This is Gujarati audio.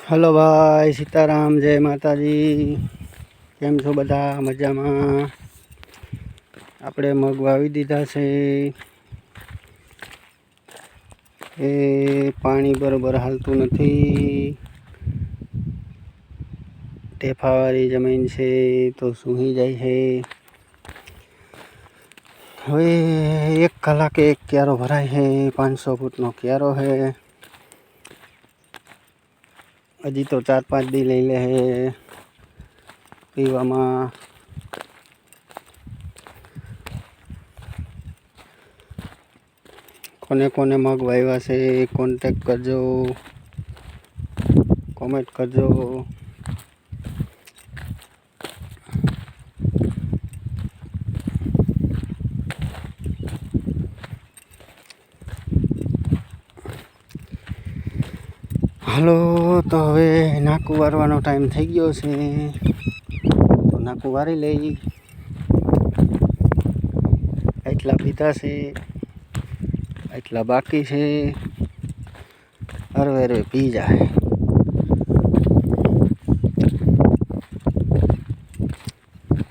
હલો ભાઈ, સીતારામ, જય માતાજી. કેમ છો બધા? મજામાં? આપણે મગ વાવી દીધા છે. એ પાણી બરોબર હાલતું નથી. ટેફાવાળી જમીન છે તો સૂઈ જાય છે. હવે 1 કલાકે એક ક્યારો ભરાય છે. 500 ફૂટનો ક્યારો છે. હજી તો 4-5 દી લઈ લે છે પીવામાં. કોને કોને મગ વાવ્યા છે કોન્ટેક કરજો, કોમેન્ટ કરજો. હાલો, તો હવે નાકું વારવાનો ટાઈમ થઈ ગયો છે, તો નાકું વારી લઈ. એટલા પીતા છે, એટલા બાકી છે. હરવે હરવે પી જાય.